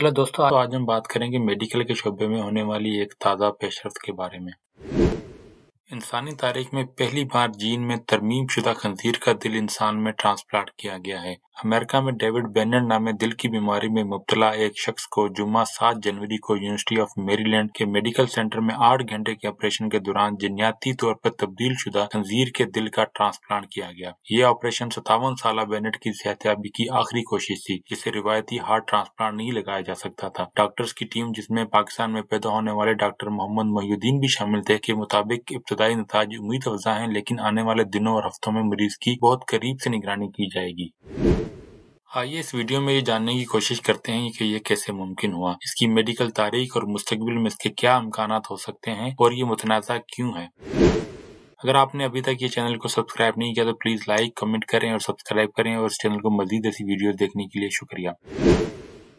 Hello दोस्तों, आज हम बात करेंगे मेडिकल के शोबे में होने वाली एक ताज़ा पेशरफ के बारे में। इंसानी तारीख में पहली बार जीन में तरमीम शुदा खंजीर का दिल इंसान में ट्रांसप्लांट किया गया है। अमेरिका में डेविड बेनेट नामे दिल की बीमारी में मुब्तला एक शख्स को जुम्मा 7 जनवरी को यूनिवर्सिटी ऑफ मेरीलैंड के मेडिकल सेंटर में 8 घंटे के ऑपरेशन के दौरान जिन्याती तौर पर तब्दील शुदा खंजीर के दिल का ट्रांसप्लांट किया गया। ये ऑपरेशन 57 साल बेनेट की सेहतयाबी की आखिरी कोशिश थी, जिसे रिवायती हार्ट ट्रांसप्लांट नहीं लगाया जा सकता था। डॉक्टर्स की टीम, जिसमें पाकिस्तान में पैदा होने वाले डॉक्टर मोहम्मद मोहिउद्दीन भी शामिल थे, के मुताबिक इब्तदाई नताज उम्मीद अफजा हैं, लेकिन आने वाले दिनों और हफ्तों में मरीज की बहुत करीब से निगरानी की जाएगी। आइए इस वीडियो में ये जानने की कोशिश करते हैं कि ये कैसे मुमकिन हुआ, इसकी मेडिकल तारीख और मुस्तकबिल में इसके क्या इम्कानात हो सकते हैं और ये मुतनाज़ा क्यों है। अगर आपने अभी तक ये चैनल को सब्सक्राइब नहीं किया तो प्लीज लाइक, कमेंट करें और सब्सक्राइब करें, और इस चैनल को मजीद ऐसी वीडियोस देखने के लिए शुक्रिया।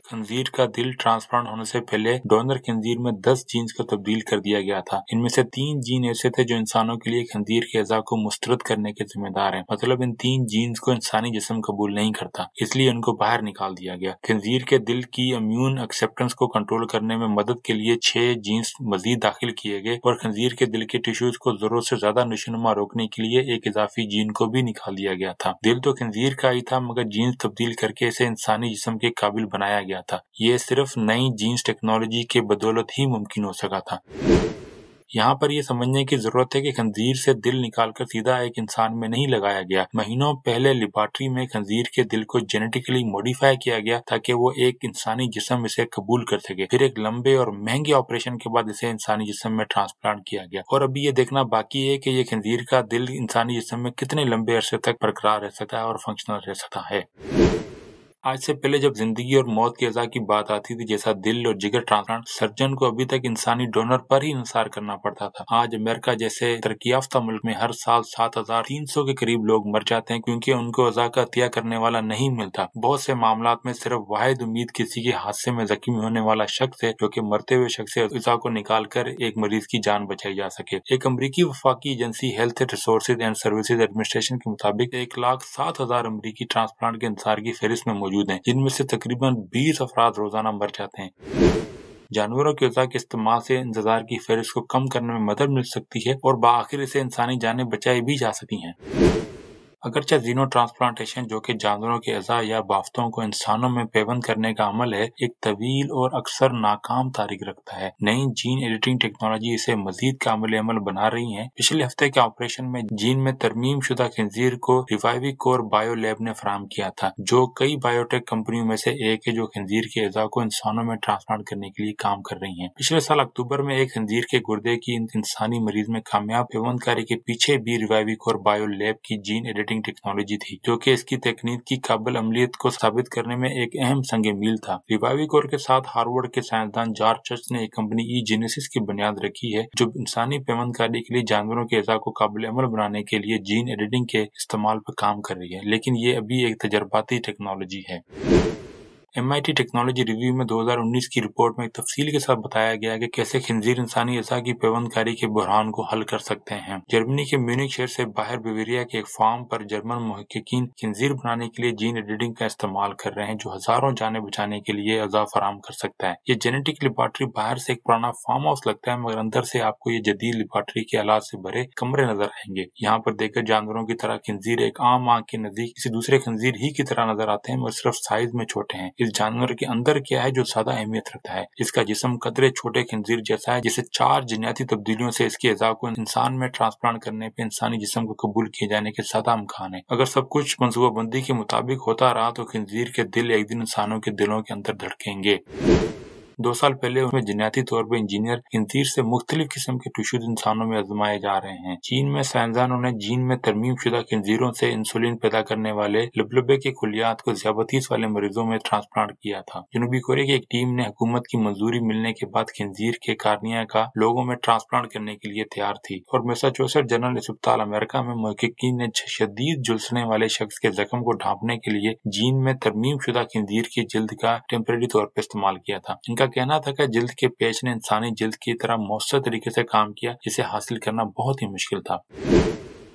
खंजीर का दिल ट्रांसप्लांट होने से पहले डोनर खंजीर में 10 जीन्स को तब्दील कर दिया गया था। इनमें से 3 जीन ऐसे थे जो इंसानों के लिए खंजीर के अज़ा को मुस्तरद करने के जिम्मेदार हैं। मतलब इन 3 जीन्स को इंसानी जिस्म कबूल नहीं करता, इसलिए उनको बाहर निकाल दिया गया। खंजीर के दिल की इम्यून एक्सेप्टेंस को कंट्रोल करने में मदद के लिए 6 जीन्स मजीद दाखिल किए गए, और खंजीर के दिल के टिश्यूज को जरूरत से ज्यादा नशोनुमा रोकने के लिए एक इजाफी जीन को भी निकाल दिया गया था। दिल तो खंजीर का ही था, मगर जीन्स तब्दील करके इसे इंसानी जिस्म के काबिल बनाया गया था। ये सिर्फ नई जीन्स टेक्नोलॉजी के बदौलत ही मुमकिन हो सका था। यहाँ पर यह समझने की जरूरत है कि खंजीर से दिल निकालकर सीधा एक इंसान में नहीं लगाया गया। महीनों पहले लेबॉर्ट्री में खंजीर के दिल को जेनेटिकली मॉडिफाई किया गया ताकि वो एक इंसानी जिस्म इसे कबूल कर सके। फिर एक लंबे और महंगे ऑपरेशन के बाद इसे इंसानी जिस्म में ट्रांसप्लांट किया गया, और अभी ये देखना बाकी है कि ये खंजीर का दिल इंसानी जिस्म में कितने लंबे अरसे तक बरकरार रह सकता है और फंक्शनल रह सकता है। आज से पहले जब जिंदगी और मौत के अज़ा की बात आती थी, जैसा दिल और जिगर ट्रांसप्लांट, सर्जन को अभी तक इंसानी डोनर पर ही इंसार करना पड़ता था। आज अमेरिका जैसे तरक्की याफ्ता मुल्क में हर साल 7300 के करीब लोग मर जाते हैं क्योंकि उनको अज़ा का अतिया करने वाला नहीं मिलता। बहुत से मामलात में सिर्फ वाहिद उम्मीद किसी के हादसे में जख्मी होने वाला शख्स है, जो कि मरते हुए शख्स से अज़ा को निकाल कर एक मरीज की जान बचाई जा सके। एक अमरीकी वफाकी agency health resources and services administration के मुताबिक 1,07,000 अमरीकी ट्रांसप्लांट के इंसार की फहरिस्त में मौजूद हैं, जिनमें से तकरीबन 20 अफराद रोजाना मर जाते हैं। जानवरों के अज़ा के इस्तेमाल से इंतजार की फहरिस्त को कम करने में मदद मिल सकती है और बाआखिर इसे इंसानी जानें बचाई भी जा सकती हैं। अगरचे जीनो ट्रांसप्लांटेशन, जो कि जानवरों के अज़ा या बाफ्तों को इंसानों में पेवंद करने का अमल है, एक तवील और अक्सर नाकाम तारीख रखता है। नई जीन एडिटिंग टेक्नोलॉजी इसे मजीद काबिल अमल बना रही है। पिछले हफ्ते के ऑपरेशन में जीन में तरमीम शुदा खंजीर को रिवाइविकोर बायो लैब ने फराहम किया था, जो कई बायोटेक कंपनियों में से एक है जो खंजीर के अज़ा को इंसानों में ट्रांसप्लांट करने के लिए काम कर रही है। पिछले साल अक्टूबर में एक खंजीर के गुर्दे की इंसानी मरीज में कामयाब पेवंदकारी के पीछे भी रिवाइविकोर बायो लैब की जीन एडिटिंग टेक्नोलॉजी थी, जो कि इसकी तकनीक की काबिल अमलियत को साबित करने में एक अहम संग मील था। रिवाइविकोर के साथ हार्वर्ड के साइंसदान जॉर्ज चर्च ने एक कंपनी ईजेनेसिस की बुनियाद रखी है, जो इंसानी पेवंदकारी के लिए जानवरों के अज़ा को काबिल अमल बनाने के लिए जीन एडिटिंग के इस्तेमाल पर काम कर रही है, लेकिन ये अभी एक तजर्बाती टेक्नोलॉजी है। MIT टेक्नोलॉजी रिव्यू में 2019 की रिपोर्ट में तफसील के साथ बताया गया कि कैसे खंजीर इंसानी अज़ा की पेवंदकारी के बहरान को हल कर सकते हैं। जर्मनी के म्यूनिख शहर से बाहर बवेरिया के एक फार्म पर जर्मन मुहक्किकीन खंजीर बनाने के लिए जीन एडिटिंग का इस्तेमाल कर रहे हैं, जो हजारों जानें बचाने के लिए अज़ा फराहम कर सकता है। ये जेनेटिक लेबॉर्ट्री बाहर से एक पुराना फार्म हाउस लगता है, मगर अंदर से आपको ये जदीद लेबॉर्ट्री के आलात से भरे कमरे नजर आएंगे। यहाँ पर देखकर जानवरों की तरह खंजीर एक आम आंख के नजदीक किसी दूसरे खंजीर ही की तरह नजर आते हैं, मगर सिर्फ साइज में छोटे हैं। इस जानवर के अंदर क्या है जो ज्यादा अहमियत रखता है? इसका जिस्म कदरे छोटे खंजीर जैसा है, जिसे 4 जिन्याती तब्दीलियों से इसके अज़ा को इंसान में ट्रांसप्लांट करने पे इंसानी जिस्म को कबूल किए जाने के ज्यादा इम्कान है। अगर सब कुछ मंसूबाबंदी के मुताबिक होता रहा तो खंजीर के दिल एक दिन इंसानों के दिलों के अंदर धड़केंगे। 2 साल पहले उसमें जिन्याती तौर पर इंजीनियर खंजीर से मुख्तलिफ किस्म के टिश्यूज इंसानों में आजमाए जा रहे हैं। चीन में साइंसदानों ने जीन में तरमीम शुदा खंजीरों से इंसुलिन पैदा करने वाले लबलबे के कुलियात को ज़ियाबतीस वाले मरीजों में ट्रांसप्लांट किया था। जनूबी कोरिया की एक टीम ने हुकूमत की मंजूरी मिलने के बाद खंजीर के कार्निया का लोगों में ट्रांसप्लांट करने के लिए तैयार थी, और मैसाचुसेट्स जनरल अस्पताल अमेरिका में मुहक्किकीन ने शदीद झुलसने वाले शख्स के जख्म को ढांपने के लिए जीन में तरमीम शुदा खंजीर की जिल्द का टेम्परेरी तौर पर इस्तेमाल किया था। इनका कहना था कि जिल्द के पेच ने इंसानी जिल्द की तरह मौसर तरीके से काम किया, जिसे हासिल करना बहुत ही मुश्किल था।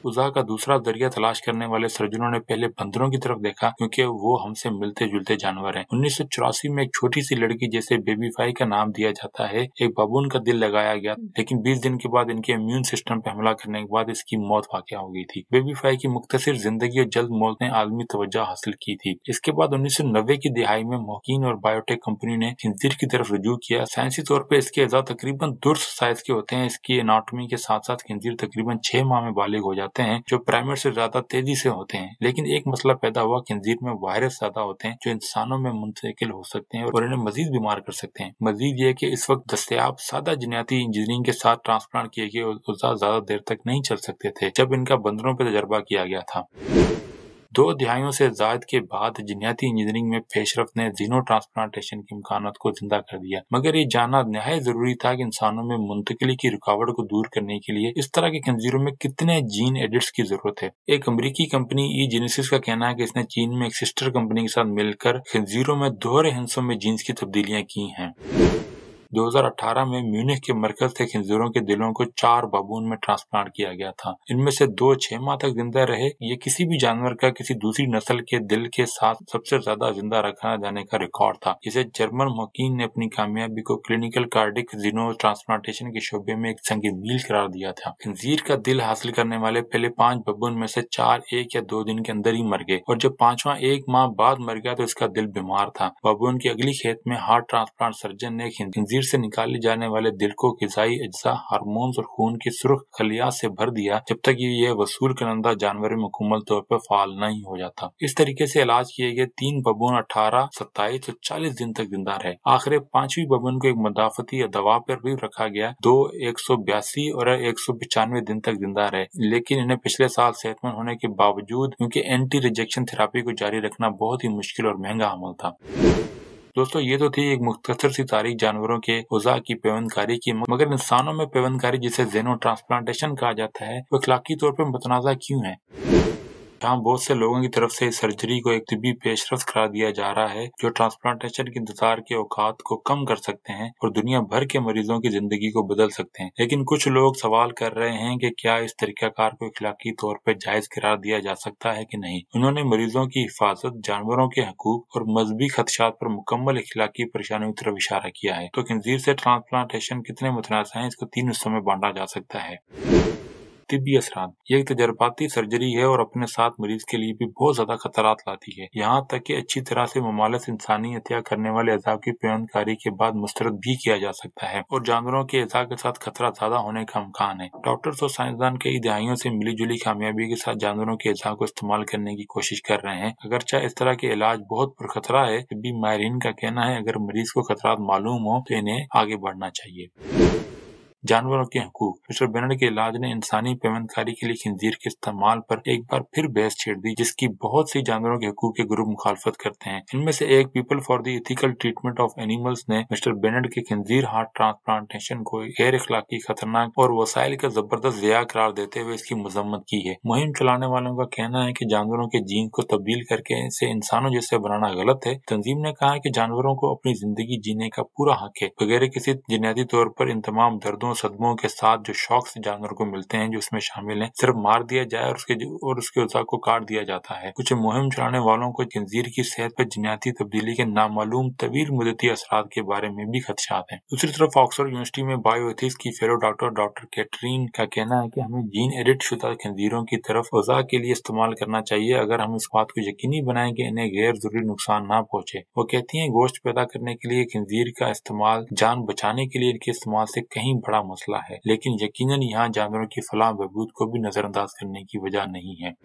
ग़िज़ा का दूसरा ज़रिया तलाश करने वाले सर्जनों ने पहले बंदरों की तरफ देखा, क्योंकि वो हमसे मिलते-जुलते जानवर हैं। 1984 में एक छोटी सी लड़की, जिसे बेबी फाई का नाम दिया जाता है, एक बाबून का दिल लगाया गया, लेकिन 20 दिन के बाद इनके इम्यून सिस्टम पर हमला करने के बाद इसकी मौत वाक़या हो गई थी। बेबी फाई की मुख्तसर जिंदगी और जल्द मौत ने आलमी तवज्जो हासिल की थी। इसके बाद 1990 की दिहाई में मौकीन और बायोटेक कंपनी ने खिंजीर की तरफ रुजू किया। साइंसी तौर पर इसके अज़ा तकरीबन दुर्स साइज के होते हैं। इसकी एनाटॉमी के साथ साथ खिंजीर तकरीबन 6 माह में बालिग हो जाते हैं, जो प्राइमेट से ज्यादा तेजी से होते हैं। लेकिन एक मसला पैदा हुआ, खिंजीर में वायरस ज्यादा होते हैं जो इंसानों में मुंतकिल हो सकते हैं और इन्हें मजीद बीमार कर सकते हैं। मजीद ये कि इस वक्त दस्तयाब सादा जीनाती इंजीनियरिंग के साथ ट्रांसप्लांट किए गए उज़ा ज्यादा देर तक नहीं चल सकते थे, जब इनका बंदरों पर तजर्बा किया गया था। 2 दहाइयों से ज़ायद के बाद जीनाती इंजीनियरिंग में पेशरफ ने जीनो ट्रांसप्लांटेशन के इम्कानात को जिंदा कर दिया, मगर ये जानना नहायत जरूरी था कि इंसानों में मुंतकिली की रुकावट को दूर करने के लिए इस तरह के खंजीरों में कितने जीन एडिट्स की जरूरत है। एक अमरीकी कंपनी ईजेनेसिस का कहना है कि इसने चीन में एक सिस्टर कंपनी के साथ मिलकर खंजीरों में दोहरे हिस्सों में जीन्स की तब्दीलियां की हैं। 2018 में म्यूनिख के मरकज से खिंजीरों के दिलों को 4 बाबून में ट्रांसप्लांट किया गया था। इनमें से 2 6 माह तक जिंदा रहे। ये किसी भी जानवर का किसी दूसरी नस्ल के दिल के साथ सबसे ज्यादा जिंदा रखा जाने का रिकॉर्ड था। इसे जर्मन मौकीन ने अपनी कामयाबी को क्लिनिकल कार्डिक जीनो ट्रांसप्लांटेशन के शोबे में एक संग मील करार दिया था। खिंजीर का दिल हासिल करने वाले पहले 5 बाबून में से 4 1 या 2 दिन के अंदर ही मर गए, और जब 5वां 1 माह बाद मर गया तो इसका दिल बीमार था। बाबून की अगली खेत में हार्ट ट्रांसप्लांट सर्जन ने खिंजीर से निकाले जाने वाले दिल को ग़िज़ाई अज्जा, हार्मोन्स और खून की सुर्ख खलियात से भर दिया, जब तक ये वसूल करंदा जानवर मुकम्मल तौर पर फाल नहीं हो जाता। इस तरीके से इलाज किए गए 3 बबून 18, 27 और 40 दिन तक जिंदा रहे। आखिर 5वीं बबून को एक मदाफती दवा पर भी रखा गया। 2 182 और 195 दिन तक जिंदा रहे, लेकिन इन्हें पिछले साल सेहतमंद होने के बावजूद उनके एंटी रिजेक्शन थेरापी को जारी रखना बहुत ही मुश्किल और महंगा अमल था। दोस्तों, ये तो थी एक मुख्तसर सी तारीख जानवरों के उज़ा की पेवंदकारी की, मगर इंसानों में पेवंदकारी जिसे ज़ेनो ट्रांसप्लांटेशन कहा जाता है, वो अखलाकी तौर पर मुतनाज़ा क्यों है? जहाँ बहुत से लोगों की तरफ से इस सर्जरी को एक तिब्बी पेशरफ्त करार दिया जा रहा है जो ट्रांसप्लांटेशन के इंतजार के औकात को कम कर सकते हैं और दुनिया भर के मरीजों की जिंदगी को बदल सकते हैं, लेकिन कुछ लोग सवाल कर रहे हैं कि क्या इस तरीकाकार को इखलाकी तौर पर जायज करार दिया जा सकता है कि नहीं। उन्होंने मरीजों की हिफाजत, जानवरों के हकूक और मजहबी खदशात पर मुकम्मल इखलाकी परेशानियों की तरफ इशारा किया है। तो खिंजीर से ट्रांसप्लांटेशन कितने मुतनाज़ हैं, इसको 3 हिस्सों में बांटा जा सकता है। तिब्बी असरात, ये एक तजर्बाती सर्जरी है और अपने साथ मरीज के लिए भी बहुत ज्यादा खतरात लाती है। यहाँ तक कि अच्छी तरह से मुमालस इंसानी हत्या करने वाले अज़ा की पेवंदकारी के बाद मुस्तरद भी किया जा सकता है और जानवरों के अज़ा के साथ खतरा ज्यादा होने का इम्कान है। डॉक्टर्स और साइंसदान कई दहाइयों से मिली जुली कामयाबी के साथ जानवरों के अज़ा को इस्तेमाल करने की कोशिश कर रहे हैं। अगरचे इस तरह के इलाज बहुत पुरखतरा है, तिब्बी माहिरीन का कहना है अगर मरीज को खतरात मालूम हो तो इन्हें आगे बढ़ना चाहिए। जानवरों के हकूक, मिस्टर बेनेट के इलाज ने इंसानी पेवंदकारी के लिए खिंजीर के इस्तेमाल पर एक बार फिर बहस छेड़ दी, जिसकी बहुत सी जानवरों के हकूक के ग्रुप मुखालफत करते हैं। इनमें से एक people for the ethical treatment of animals ने मिस्टर बेनेट के खिंजीर हार्ट ट्रांसप्लांटेशन को गैर इखलाकी, खतरनाक और वसाइल का जबरदस्त ज़िया करार देते हुए इसकी मजम्मत की है। मुहिम चलाने वालों का कहना है कि जानवरों के जीन को तब्दील करके इसे इंसानों जैसे बनाना गलत है। तंजीम ने कहा है कि जानवरों को अपनी जिंदगी जीने का पूरा हक है, बगैर किसी जीनाती तौर पर इन तमाम दर्दों सदमों के साथ जो शौक से जानवर को मिलते हैं, जो उसमें शामिल हैं। सिर्फ मार दिया जाए और उसके उज़ा को काट दिया जाता है। कुछ मुहिम चलाने वालों को खिंजीर की सेहत पर जीनाती तब्दीली के नामालूम तवील मुद्दती असरात के बारे में भी खदशात हैं। दूसरी तरफ ऑक्सफोर्ड यूनिवर्सिटी में बायोएथिक्स की फेलो डॉक्टर कैटरीन का कहना है कि हमें जीन एडिट शुदा खिंजीरों की तरफ उज़ा के लिए इस्तेमाल करना चाहिए, अगर हम इस बात को यकीनी बनाएं कि इन्हें गैर जरूरी नुकसान ना पहुंचे। वो कहती हैं गोश्त पैदा करने के लिए खिंजीर का इस्तेमाल जान बचाने के लिए इनके इस्तेमाल से कहीं बड़ा मसला है, लेकिन यकीनन यहाँ जानवरों की फलाह बहबूद को भी नजरअंदाज करने की वजह नहीं है।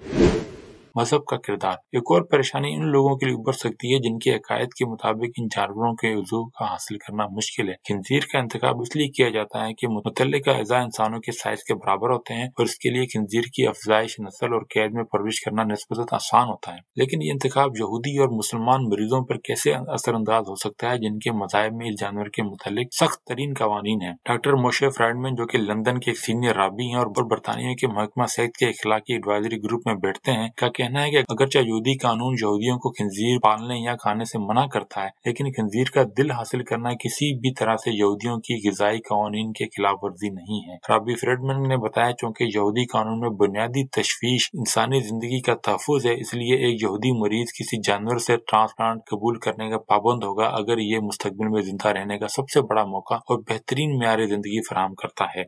मजहब का किरदार, एक और परेशानी इन लोगों के लिए उभर सकती है जिनके अकायद के मुताबिक इन जानवरों के उज़ू का हासिल करना मुश्किल है। खिंजीर का इंतखाब इसलिए किया जाता है कि मुतल्लिका अज़ा इंसानों के साइज के बराबर होते हैं और इसके लिए खिंजीर की अफजाइश, नस्ल और कैद में परवरिश करना निस्बतन आसान होता है। लेकिन ये इंतखाब यहूदी और मुसलमान मरीजों पर कैसे असरअंदाज हो सकता है जिनके मज़ाहिब में इस जानवर के मुतालिक सख्त तरीन कवानीन है। डॉक्टर मोशे फ्राइडमैन, जो कि लंदन के एक सीनियर राबी हैं और बरतानिया के महकमा सेहत के इखलाकी एडवाइजरी ग्रुप में बैठते हैं, का कहना है कि अगरचे यहूदी कानून यहूदियों को खंजीर पालने या खाने से मना करता है, लेकिन खंजीर का दिल हासिल करना किसी भी तरह से यहूदियों की ग़िज़ाई क़वानीन के खिलाफ वर्जी नहीं है। रबी फ्रीडमैन ने बताया, चूंकि यहूदी कानून में बुनियादी तशवीश इंसानी जिंदगी का तहफ़्फ़ुज़ है, इसलिए एक यहूदी मरीज किसी जानवर से ट्रांसप्लांट कबूल करने का पाबंद होगा अगर ये मुस्तकबिल में जिंदा रहने का सबसे बड़ा मौका और बेहतरीन मेयार जिंदगी फराहम करता है।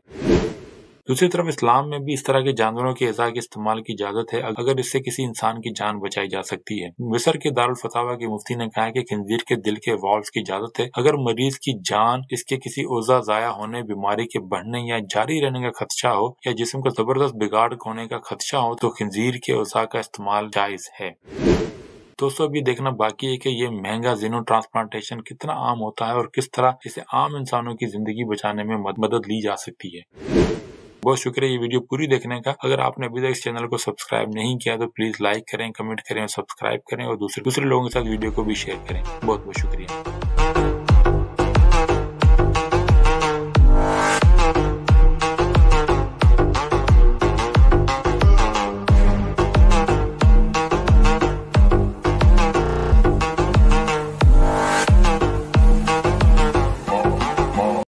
दूसरी तरफ इस्लाम में भी इस तरह के जानवरों के अज़ा के इस्तेमाल की इजाज़त है अगर इससे किसी इंसान की जान बचाई जा सकती है। मिस्र के दारुल फतावा के मुफ्ती ने कहा कि खंजीर के दिल के वाल्व्स की इजाज़त है अगर मरीज की जान, इसके किसी ओज़ा ज़ाया होने, बीमारी के बढ़ने या जारी रहने का खदशा हो या जिस्म का जबरदस्त बिगाड़ होने का खदशा हो तो खंजीर के ओज़ा का इस्तेमाल जायज़ है। दोस्तों, अभी देखना बाकी है कि ये महंगा जीनो ट्रांसप्लांटेशन कितना आम होता है और किस तरह इसे आम इंसानों की जिंदगी बचाने में मदद ली जा सकती है। बहुत शुक्रिया ये वीडियो पूरी देखने का। अगर आपने अभी तक इस चैनल को सब्सक्राइब नहीं किया तो प्लीज लाइक करें, कमेंट करें और सब्सक्राइब करें और दूसरे लोगों के साथ वीडियो को भी शेयर करें। बहुत बहुत शुक्रिया।